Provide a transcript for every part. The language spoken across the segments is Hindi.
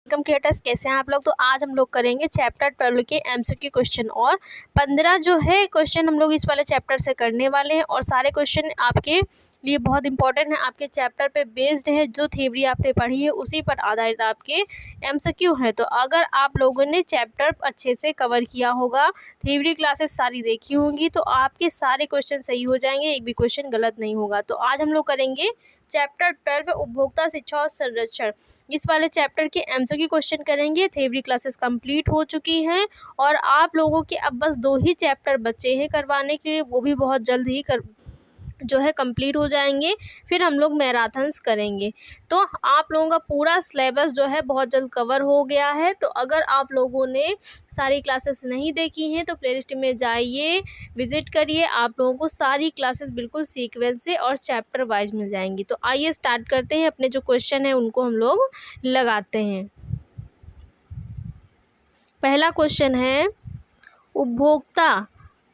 वेलकम क्रिएटर्स, कैसे हैं आप लोग। तो आज हम लोग करेंगे चैप्टर 12 के एमसीक्यू क्वेश्चन और 15 जो है क्वेश्चन हम लोग इस वाले चैप्टर से करने वाले हैं और सारे क्वेश्चन आपके लिए बहुत इंपॉर्टेंट है, आपके चैप्टर पे बेस्ड है। जो थ्योरी आपने पढ़ी है उसी पर आधारित आपके एमसीक्यू हैं। तो अगर आप लोगों ने चैप्टर अच्छे से कवर किया होगा, थ्योरी क्लासेस सारी देखी होंगी, तो आपके सारे क्वेश्चन सही हो जाएंगे, एक भी क्वेश्चन गलत नहीं होगा। तो आज हम लोग करेंगे चैप्टर 12 उपभोक्ता शिक्षा और संरक्षण। इस वाले चैप्टर के एमसीक्यू क्वेश्चन करेंगे। थ्योरी क्लासेस कंप्लीट हो चुकी हैं और आप लोगों के अब बस 2 ही चैप्टर बचे हैं करवाने के लिए, वो भी बहुत जल्द ही जो है कंप्लीट हो जाएंगे। फिर हम लोग मैराथन्स करेंगे। तो आप लोगों का पूरा सिलेबस जो है बहुत जल्द कवर हो गया है। तो अगर आप लोगों ने सारी क्लासेस नहीं देखी हैं तो प्लेलिस्ट में जाइए, विजिट करिए, आप लोगों को सारी क्लासेस बिल्कुल सीक्वेंस से और चैप्टर वाइज मिल जाएंगी। तो आइए स्टार्ट करते हैं, अपने जो क्वेश्चन है उनको हम लोग लगाते हैं। पहला क्वेश्चन है, उपभोक्ता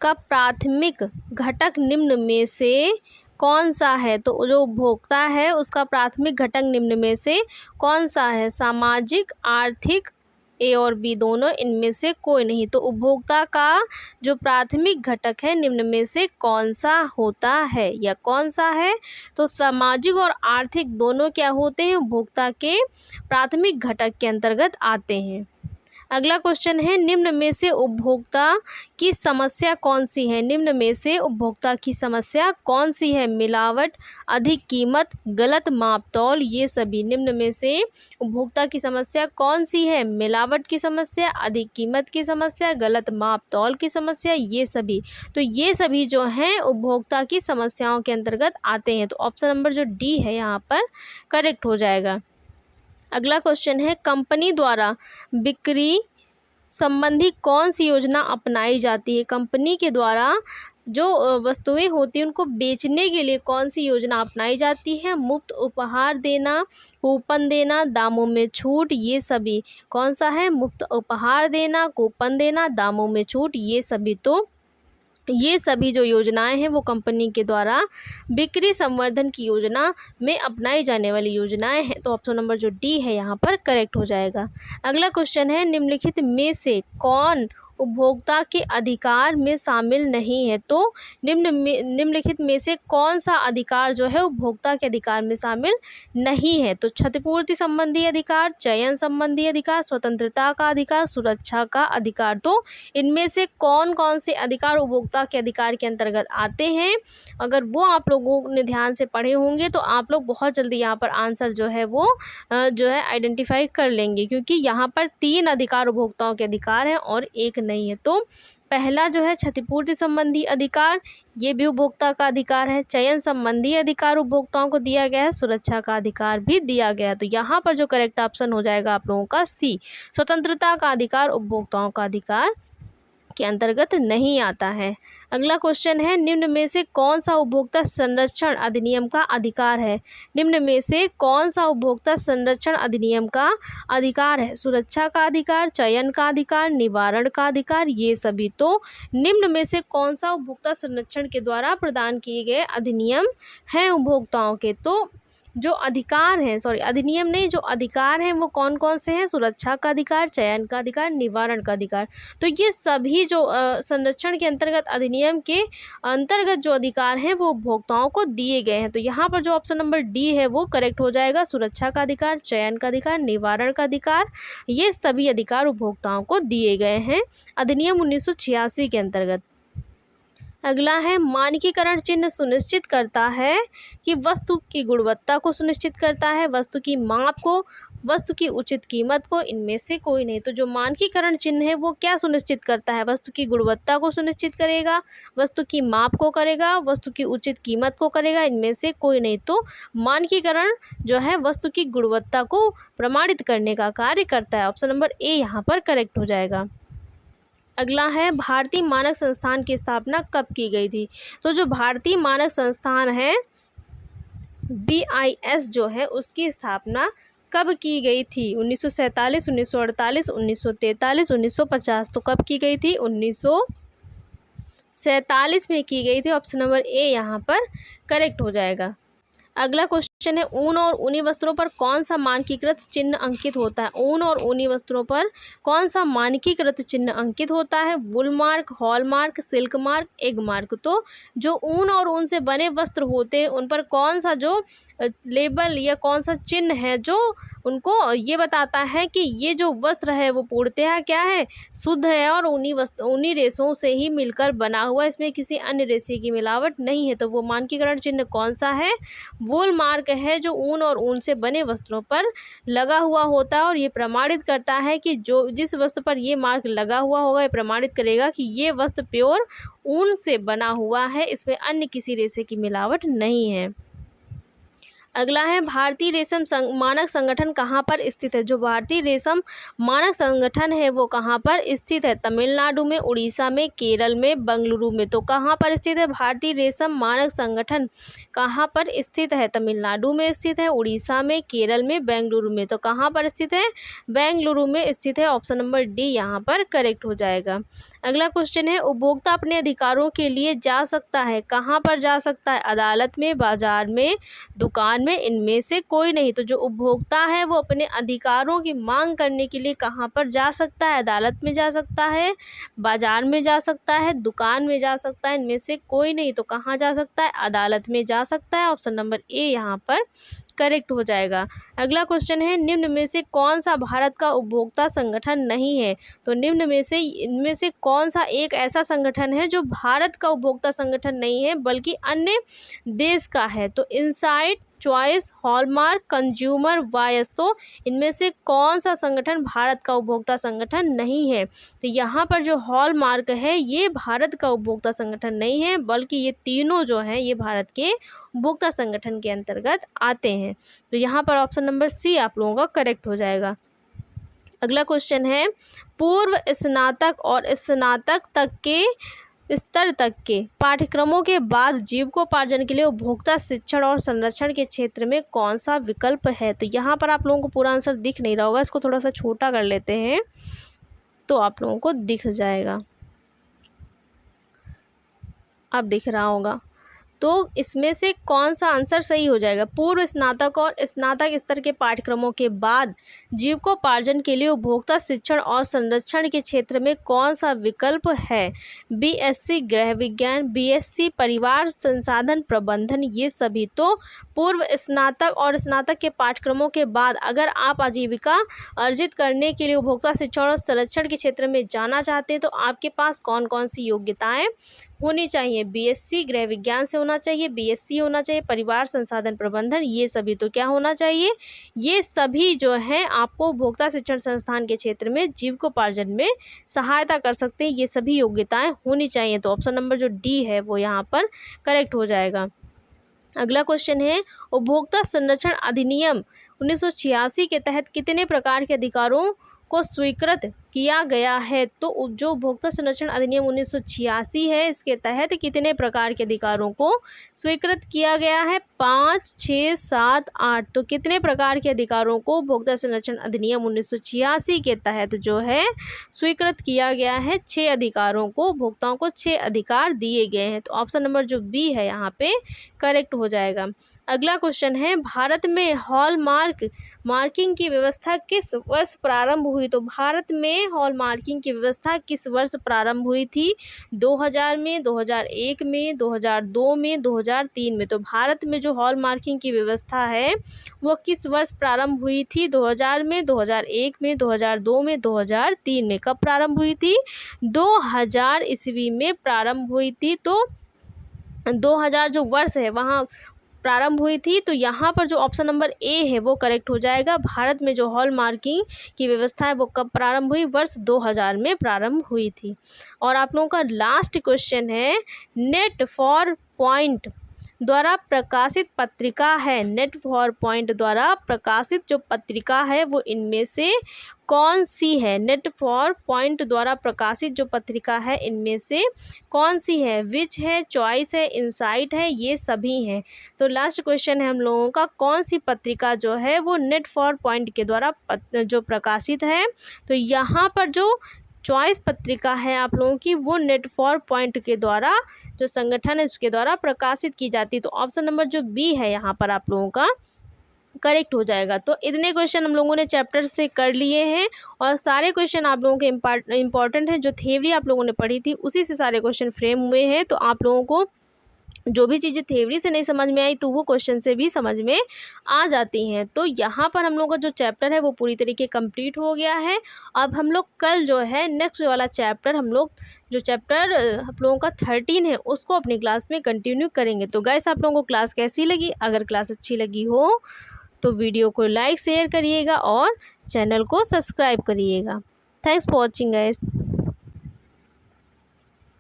का प्राथमिक घटक निम्न में से कौन सा है। तो जो उपभोक्ता है उसका प्राथमिक घटक निम्न में से कौन सा है। सामाजिक, आर्थिक, ए और बी दोनों, इनमें से कोई नहीं। तो उपभोक्ता का जो प्राथमिक घटक है निम्न में से कौन सा होता है या कौन सा है। तो सामाजिक और आर्थिक दोनों क्या होते हैं, उपभोक्ता के प्राथमिक घटक के अंतर्गत आते हैं। अगला क्वेश्चन है, निम्न में से उपभोक्ता की समस्या कौन सी है। निम्न में से उपभोक्ता की समस्या कौन सी है। मिलावट, अधिक कीमत, गलत मापतौल, ये सभी। निम्न में से उपभोक्ता की समस्या कौन सी है। मिलावट की समस्या, अधिक कीमत की समस्या, गलत मापतौल की समस्या, ये सभी। तो ये सभी जो हैं उपभोक्ता की समस्याओं के अंतर्गत आते हैं। तो ऑप्शन नंबर जो डी है यहाँ पर करेक्ट हो जाएगा। अगला क्वेश्चन है, कंपनी द्वारा बिक्री संबंधी कौन सी योजना अपनाई जाती है। कंपनी के द्वारा जो वस्तुएं होती हैं उनको बेचने के लिए कौन सी योजना अपनाई जाती है। मुफ्त उपहार देना, कूपन देना, दामों में छूट, ये सभी। कौन सा है, मुफ्त उपहार देना, कूपन देना, दामों में छूट, ये सभी। तो ये सभी जो योजनाएं हैं वो कंपनी के द्वारा बिक्री संवर्धन की योजना में अपनाई जाने वाली योजनाएं हैं। तो ऑप्शन नंबर जो डी है यहाँ पर करेक्ट हो जाएगा। अगला क्वेश्चन है, निम्नलिखित में से कौन उपभोक्ता के अधिकार में शामिल नहीं है। तो निम्नलिखित में से कौन सा अधिकार जो है उपभोक्ता के अधिकार में शामिल नहीं है। तो क्षतिपूर्ति संबंधी अधिकार, चयन संबंधी अधिकार, स्वतंत्रता का अधिकार, सुरक्षा का अधिकार। तो इनमें से कौन कौन से अधिकार उपभोक्ता के अधिकार के अंतर्गत आते हैं। अगर वो आप लोगों ने ध्यान से पढ़े होंगे तो आप लोग बहुत जल्दी यहाँ पर आंसर जो है वो जो है आइडेंटिफाई कर लेंगे, क्योंकि यहाँ पर 3 अधिकार उपभोक्ताओं के अधिकार हैं और एक नहीं है। तो पहला जो है क्षतिपूर्ति संबंधी अधिकार, ये भी उपभोक्ता का अधिकार है। चयन संबंधी अधिकार उपभोक्ताओं को दिया गया है, सुरक्षा का अधिकार भी दिया गया है। तो यहाँ पर जो करेक्ट ऑप्शन हो जाएगा आप लोगों का सी, स्वतंत्रता का अधिकार उपभोक्ताओं का अधिकार के अंतर्गत नहीं आता है। अगला क्वेश्चन है, निम्न में से कौन सा उपभोक्ता संरक्षण अधिनियम का अधिकार है। निम्न में से कौन सा उपभोक्ता संरक्षण अधिनियम का अधिकार है। सुरक्षा का अधिकार, चयन का अधिकार, निवारण का अधिकार, ये सभी। तो निम्न में से कौन सा उपभोक्ता संरक्षण के द्वारा प्रदान किए गए अधिनियम हैं उपभोक्ताओं के। तो जो अधिकार हैं, अधिनियम नहीं, जो अधिकार हैं वो कौन कौन से हैं। सुरक्षा का अधिकार, चयन का अधिकार, निवारण का अधिकार। तो ये सभी जो संरक्षण के अंतर्गत अधिनियम के अंतर्गत जो अधिकार हैं वो उपभोक्ताओं को दिए गए हैं। तो यहाँ पर जो ऑप्शन नंबर डी है वो करेक्ट हो जाएगा। सुरक्षा का अधिकार, चयन का अधिकार, निवारण का अधिकार, ये सभी अधिकार उपभोक्ताओं को दिए गए हैं अधिनियम 1986 के अंतर्गत। अगला है, मानकीकरण चिन्ह सुनिश्चित करता है कि वस्तु की गुणवत्ता को सुनिश्चित करता है, वस्तु की माप को, वस्तु की उचित कीमत को, इनमें से कोई नहीं। तो जो मानकीकरण चिन्ह है वो क्या सुनिश्चित करता है, वस्तु की गुणवत्ता को सुनिश्चित करेगा, वस्तु की माप को करेगा, वस्तु की उचित कीमत को करेगा, इनमें से कोई नहीं। तो मानकीकरण जो है वस्तु की गुणवत्ता को प्रमाणित करने का कार्य करता है। ऑप्शन नंबर ए यहाँ पर करेक्ट हो जाएगा। अगला है, भारतीय मानक संस्थान की स्थापना कब की गई थी। तो जो भारतीय मानक संस्थान है BIS जो है उसकी स्थापना कब की गई थी। 1947, 1948, 1943, 1950। तो कब की गई थी, 1947 में की गई थी। ऑप्शन नंबर ए यहाँ पर करेक्ट हो जाएगा। अगला क्वेश्चन क्वेश्चन है, ऊन और ऊनी वस्त्रों पर कौन सा मानकीकृत चिन्ह अंकित होता है? ऊन और ऊनी वस्त्रों पर कौन सा मानकीकृत चिन्ह अंकित होता है? Wool mark, hallmark, silk mark, Agmark. तो जो ऊन और ऊन से बने वस्त्र होते हैं उन पर कौन सा जो लेबल या कौन सा चिन्ह है जो उनको ये बताता है कि ये जो वस्त्र है वो पूर्णतः क्या है, शुद्ध है और ऊनी रेशों से ही मिलकर बना हुआ, इसमें किसी अन्य रेशे की मिलावट नहीं है। तो वो मानकीकरण चिन्ह कौन सा है? वूल मार्क है, जो ऊन और ऊन से बने वस्त्रों पर लगा हुआ होता है और ये प्रमाणित करता है कि जो जिस वस्त्र पर ये मार्क लगा हुआ होगा ये प्रमाणित करेगा कि ये वस्त्र प्योर ऊन से बना हुआ है, इसमें अन्य किसी रेशे की मिलावट नहीं है। अगला है, भारतीय रेशम मानक संगठन कहाँ पर स्थित है? जो भारतीय रेशम मानक संगठन है वो कहाँ पर स्थित है? तमिलनाडु में, उड़ीसा में, केरल में, बेंगलुरु में। तो कहाँ पर स्थित है भारतीय रेशम मानक संगठन? कहाँ पर स्थित है? तमिलनाडु में स्थित है, उड़ीसा में, केरल में, बेंगलुरु में। तो कहाँ पर स्थित है? बेंगलुरु में स्थित है। ऑप्शन नंबर डी यहाँ पर करेक्ट हो जाएगा। अगला क्वेश्चन है, उपभोक्ता अपने अधिकारों के लिए जा सकता है? कहाँ पर जा सकता है? अदालत में, बाजार में, दुकान में, इनमें से कोई नहीं। तो जो उपभोक्ता है वो अपने अधिकारों की मांग करने के लिए कहाँ पर जा सकता है? अदालत में जा सकता है, बाजार में जा सकता है, दुकान में जा सकता है, इनमें से कोई नहीं। तो कहाँ जा सकता है? अदालत में जा सकता है। ऑप्शन नंबर ए यहाँ पर करेक्ट हो जाएगा। अगला क्वेश्चन है, निम्न में से कौन सा भारत का उपभोक्ता संगठन नहीं है? तो निम्न में से इनमें से कौन सा एक ऐसा संगठन है जो भारत का उपभोक्ता संगठन नहीं है बल्कि अन्य देश का है? तो insight, choice, hallmark, consumer, voice. तो इनमें से कौन सा संगठन भारत का उपभोक्ता संगठन नहीं है? तो यहाँ पर जो हॉलमार्क है ये भारत का उपभोक्ता संगठन नहीं है बल्कि ये तीनों जो हैं ये भारत के उपभोक्ता संगठन के अंतर्गत आते हैं। तो यहाँ पर ऑप्शन नंबर सी आप लोगों का करेक्ट हो जाएगा। अगला क्वेश्चन है, पूर्व स्नातक और स्नातक तक के स्तर तक के पाठ्यक्रमों के बाद जीविकोपार्जन के लिए उपभोक्ता शिक्षण और संरक्षण के क्षेत्र में कौन सा विकल्प है? तो यहाँ पर आप लोगों को पूरा आंसर दिख नहीं रहा होगा, इसको थोड़ा सा छोटा कर लेते हैं तो आप लोगों को दिख जाएगा। अब दिख रहा होगा। तो इसमें से कौन सा आंसर सही हो जाएगा? पूर्व स्नातक और स्नातक स्तर के पाठ्यक्रमों के बाद जीविकोपार्जन के लिए उपभोक्ता शिक्षण और संरक्षण के क्षेत्र में कौन सा विकल्प है? बीएससी गृह विज्ञान, बीएससी परिवार संसाधन प्रबंधन, ये सभी। तो पूर्व स्नातक और स्नातक के पाठ्यक्रमों के बाद अगर आप आजीविका अर्जित करने के लिए उपभोक्ता शिक्षण और संरक्षण के क्षेत्र में जाना चाहते हैं तो आपके पास कौन कौन सी योग्यताएं होनी चाहिए? बीएससी गृह विज्ञान से होना चाहिए, बीएससी होना चाहिए, परिवार संसाधन प्रबंधन, ये सभी। तो क्या होना चाहिए? ये सभी जो हैं आपको उपभोक्ता शिक्षण संस्थान के क्षेत्र में जीविकोपार्जन में सहायता कर सकते हैं, ये सभी योग्यताएं होनी चाहिए। तो ऑप्शन नंबर जो डी है वो यहाँ पर करेक्ट हो जाएगा। अगला क्वेश्चन है, उपभोक्ता संरक्षण अधिनियम 1986 के तहत कितने प्रकार के अधिकारों को स्वीकृत किया गया है? तो जो उपभोक्ता संरक्षण अधिनियम 1986 है इसके तहत कितने प्रकार के अधिकारों को स्वीकृत किया गया है? 5, 6, 7, 8। तो कितने प्रकार के अधिकारों को उपभोक्ता संरक्षण अधिनियम 1986 के तहत जो है स्वीकृत किया गया है? 6 अधिकारों को, उपभोक्ताओं को 6 अधिकार दिए गए हैं। तो ऑप्शन नंबर जो बी है यहाँ पे करेक्ट हो जाएगा। अगला क्वेश्चन है, भारत में हॉलमार्क मार्किंग की व्यवस्था किस वर्ष प्रारंभ हुई? तो भारत में हॉल मार्किंग की व्यवस्था किस वर्ष प्रारंभ हुई थी? 2000 में, 2001 में, 2002 में, 2003 में। तो भारत में जो हॉल मार्किंग की व्यवस्था है वो किस वर्ष प्रारंभ हुई थी? 2000 में, 2001 में, 2002 में, 2003 में। कब प्रारंभ हुई थी? 2000 ईस्वी में प्रारंभ हुई थी। तो 2000 जो वर्ष है वहाँ प्रारंभ हुई थी। तो यहाँ पर जो ऑप्शन नंबर ए है वो करेक्ट हो जाएगा। भारत में जो हॉल मार्किंग की व्यवस्था है वो कब प्रारंभ हुई? वर्ष 2000 में प्रारंभ हुई थी। और आप लोगों का लास्ट क्वेश्चन है, नेट फॉर पॉइंट द्वारा प्रकाशित पत्रिका है, नेट फॉर पॉइंट द्वारा प्रकाशित जो पत्रिका है वो इनमें से कौन सी है? नेट फॉर पॉइंट द्वारा प्रकाशित जो पत्रिका है इनमें से कौन सी है? विच है, चॉइस है, इनसाइट है, ये सभी हैं। तो लास्ट क्वेश्चन है हम लोगों का, कौन सी पत्रिका जो है वो नेट फॉर पॉइंट के द्वारा जो प्रकाशित है? तो यहाँ पर जो चॉइस पत्रिका है आप लोगों की वो नेट फॉर पॉइंट के द्वारा जो संगठन है उसके द्वारा प्रकाशित की जाती है। तो ऑप्शन नंबर जो बी है यहाँ पर आप लोगों का करेक्ट हो जाएगा। तो इतने क्वेश्चन हम लोगों ने चैप्टर से कर लिए हैं और सारे क्वेश्चन आप लोगों के इम्पॉर्टेंट हैं। जो थ्योरी आप लोगों ने पढ़ी थी उसी से सारे क्वेश्चन फ्रेम हुए हैं। तो आप लोगों को जो भी चीज़ें थ्योरी से नहीं समझ में आई तो वो क्वेश्चन से भी समझ में आ जाती हैं। तो यहाँ पर हम लोगों का जो चैप्टर है वो पूरी तरीके कंप्लीट हो गया है। अब हम लोग कल जो है नेक्स्ट वाला चैप्टर हम लोग जो चैप्टर आप लोगों का 13 है उसको अपनी क्लास में कंटिन्यू करेंगे। तो गाइस आप लोगों को क्लास कैसी लगी? अगर क्लास अच्छी लगी हो तो वीडियो को लाइक शेयर करिएगा और चैनल को सब्सक्राइब करिएगा। Thanks for watching guys.